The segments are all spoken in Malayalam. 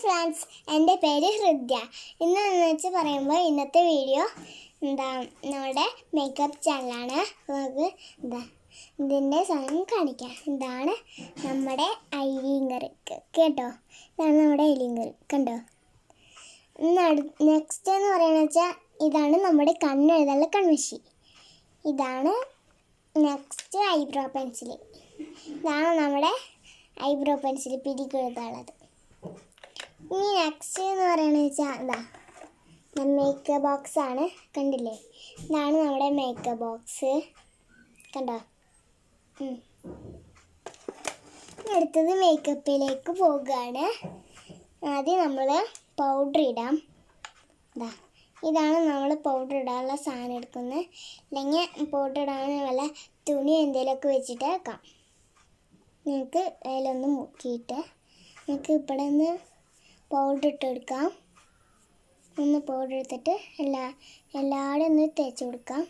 ഫ്രണ്ട്സ്, എൻ്റെ പേര് ഹൃദ്യ. ഇന്നെന്ന് വെച്ച് പറയുമ്പോൾ ഇന്നത്തെ വീഡിയോ നമ്മുടെ മേക്കപ്പ് ചാനലാണ്. നമുക്ക് ഇതിൻ്റെ സാധനം കാണിക്കാം. ഇതാണ് നമ്മുടെ ഐലിനർ കേട്ടോ. ഇതാണ് നമ്മുടെ ഐലിനർ കണ്ടോ. നെക്സ്റ്റ് എന്ന് പറയുന്നത് വെച്ചാൽ ഇതാണ് നമ്മുടെ കണ്ണെഴുതാനുള്ള കൺമഷി. ഇതാണ് നെക്സ്റ്റ് ഐബ്രോ പെൻസിൽ. ഇതാണ് നമ്മുടെ ഐബ്രോ പെൻസിൽ പിരിക്കെഴുതാനുള്ളത്. ഇനി നെക്സ്റ്റ് എന്ന് പറയുന്നത് വെച്ചാൽ മേക്കപ്പ് ബോക്സാണ്. കണ്ടില്ലേ, ഇതാണ് നമ്മുടെ മേക്കപ്പ് ബോക്സ് കണ്ടോ. അടുത്തത് മേക്കപ്പിലേക്ക് പോകുകയാണ്. ആദ്യം നമ്മൾ പൗഡർ ഇടാം. ഇതാണ് നമ്മൾ പൗഡർ ഇടാനുള്ള സാധനം എടുക്കുന്നത്. അല്ലെങ്കിൽ പൗഡർ ഇടാൻ വല്ല തുണി എന്തെങ്കിലുമൊക്കെ വെച്ചിട്ട് വെക്കാം. നിങ്ങൾക്ക് അതിലൊന്ന് മുക്കിയിട്ട് നിങ്ങൾക്ക് ഇവിടെ നിന്ന് പൗഡർ ഇട്ടെടുക്കാം. ഒന്ന് പൗഡർ എടുത്തിട്ട് എല്ലാവരും ഒന്ന് തേച്ച് കൊടുക്കാം.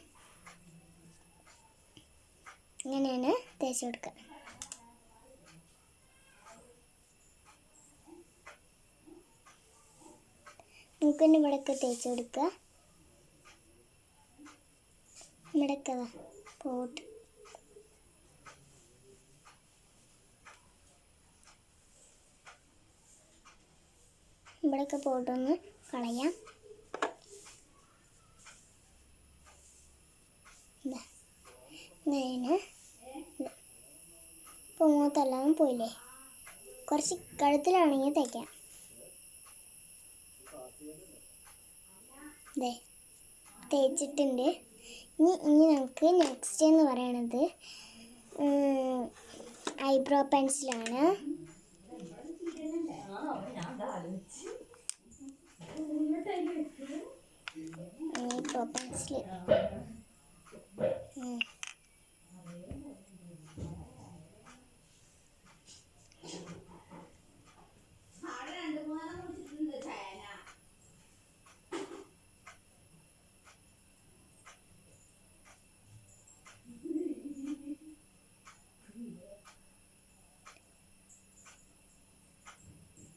ഇങ്ങനെയാണ് തേച്ച് കൊടുക്കുക. നമുക്കിന്ന് ഇവിടെയൊക്കെ തേച്ച് കൊടുക്കുക. ഇവിടെയൊക്കെ പൗഡർ ഇവിടെയൊക്കെ പൗഡർ ഒന്ന് കളയാം. ഇങ്ങനെ ഇപ്പോൾ മുഖത്തെല്ലാം പോയില്ലേ. കുറച്ച് കഴുത്തിലാണെങ്കിൽ തേക്കാം. തേച്ചിട്ടുണ്ട്. ഇനി നമുക്ക് നെക്സ്റ്റ് എന്ന് പറയണത് ഐബ്രോ പെൻസിലാണ്. ഐബ്രോ പെൻസിൽ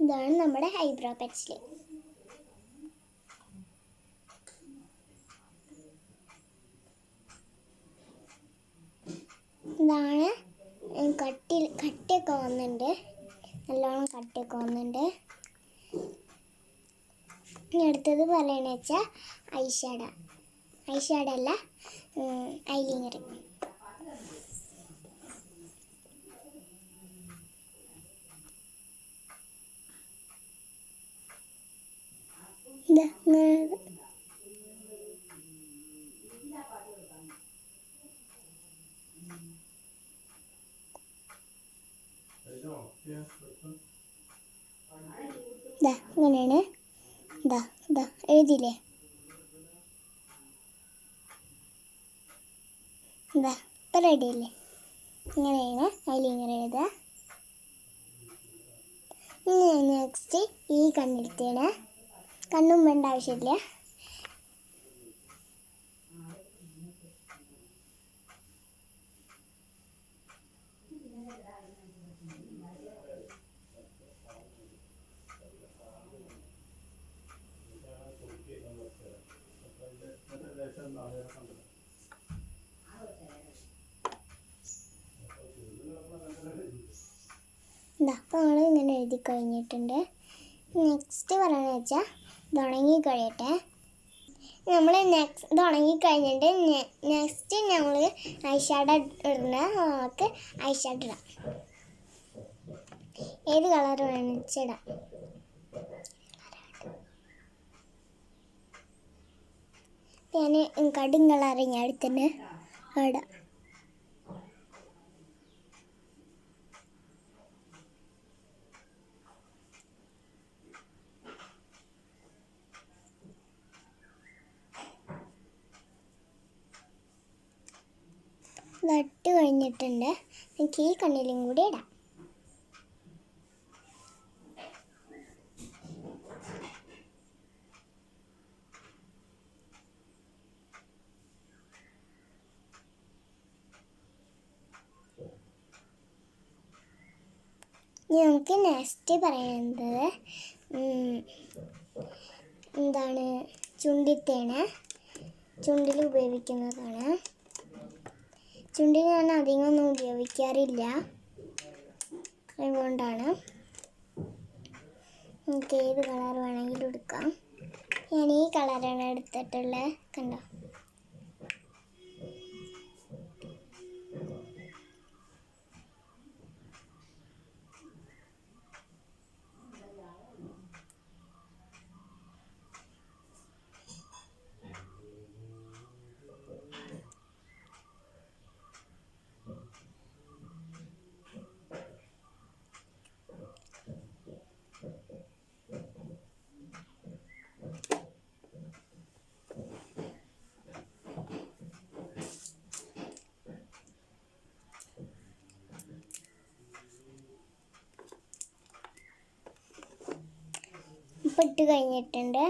ഇതാണ് നമ്മുടെ ഐബ്രോ പെൻസിൽ. ഇതാണ് കട്ടിയൊക്കെ വന്നിട്ടുണ്ട്. നല്ലോണം കട്ടിയൊക്കെ വന്നിട്ടുണ്ട്. ഇനി അടുത്തത് പറയണ വെച്ചാൽ ഐഷാഡോ അല്ല, ഐലൈനർ. ഇങ്ങനെയാണ്. എഴുതിയില്ലേ. ഇപ്പം റെഡിയല്ലേ. ഇങ്ങനെയാണ് ഐലൈനർ എഴുതുക. നെക്സ്റ്റ് ഈ കണ്ണെടുത്തേണ്. കണ്ണും വേണ്ട ആവശ്യമില്ല. അപ്പോൾ നമ്മൾ ഇങ്ങനെ എഴുതി കഴിഞ്ഞിട്ടുണ്ട്. നെക്സ്റ്റ് പറയുന്നത് വെച്ചാൽ ഇത് ഉണങ്ങി കഴിയട്ടെ. നമ്മൾ ഇത് ഉണങ്ങി കഴിഞ്ഞിട്ട് നെക്സ്റ്റ് നമ്മൾ ഐഷാഡോ ഇടുന്ന നമുക്ക് ഐഷാഡോ ഇടാം. ഏത് കളർ വേണമെന്ന് വെച്ചിടാം. ഞാൻ കടും കളർ ഞാൻ എടുത്തിട്ട് ഇടാം. നട്ട് കഴിഞ്ഞിട്ടുണ്ട്. എനിക്ക് ഈ കണ്ണിലും കൂടി ഇടാം. ഇനി നമുക്ക് നെക്സ്റ്റ് പറയുന്നത് എന്താണ് ചുണ്ടിത്തേന ചുണ്ടിൽ ഉപയോഗിക്കുന്നതാണ്. ചുണ്ടിൽ ഞാൻ അധികം ഒന്നും ഉപയോഗിക്കാറില്ല, അതുകൊണ്ടാണ്. നമുക്ക് ഏത് കളർ വേണമെങ്കിലും എടുക്കാം. ഞാൻ ഈ കളറാണ് എടുത്തിട്ടുള്ളത്, കണ്ടോ. ഇപ്പം ഇട്ട് കഴിഞ്ഞിട്ടുണ്ട്.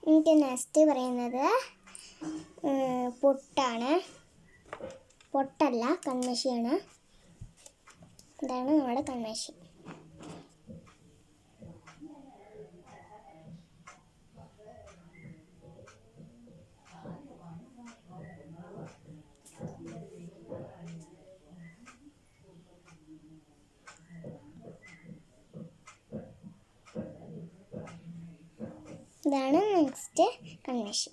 എനിക്ക് നെക്സ്റ്റ് പറയുന്നത് പൊട്ടാണ്. പൊട്ടല്ല, കൺമഷിയാണ്. ഇതാണ് നമ്മുടെ കൺമഷി. ഇതാണ് നെക്സ്റ്റ് കൺമഷി.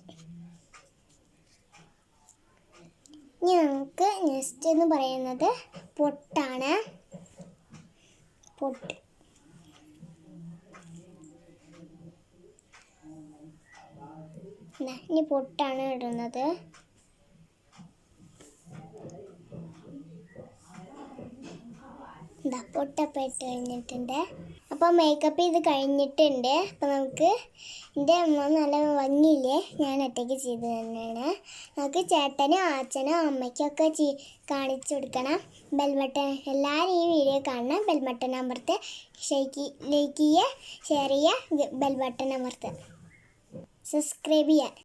ഇനി നമുക്ക് നെക്സ്റ്റ് എന്ന് പറയുന്നത് പൊട്ടാണ്. പൊട്ട് ഇനി പൊട്ടാണ് ഇടുന്നത്. പൊട്ടപ്പം ഇട്ട് കഴിഞ്ഞിട്ടുണ്ട്. അപ്പോൾ മേക്കപ്പ് ചെയ്ത് കഴിഞ്ഞിട്ടുണ്ട്. അപ്പോൾ നമുക്ക് എൻ്റെ അമ്മ നല്ല ഭംഗിയില്ലേ, ഞാൻ ഒറ്റയ്ക്ക് ചെയ്ത് തന്നെയാണ്. നമുക്ക് ചേട്ടനും അച്ഛനും അമ്മയ്ക്കൊക്കെ കാണിച്ചു കൊടുക്കണം. ബെൽബട്ടൺ എല്ലാവരും ഈ വീഡിയോ കാണണം. ബെൽബട്ടൺ അമർത്ത്, ലൈക്ക് ചെയ്യുക, ഷെയർ ചെയ്യുക, ബെൽബട്ടൺ അമർത്ത്, സബ്സ്ക്രൈബ് ചെയ്യുക.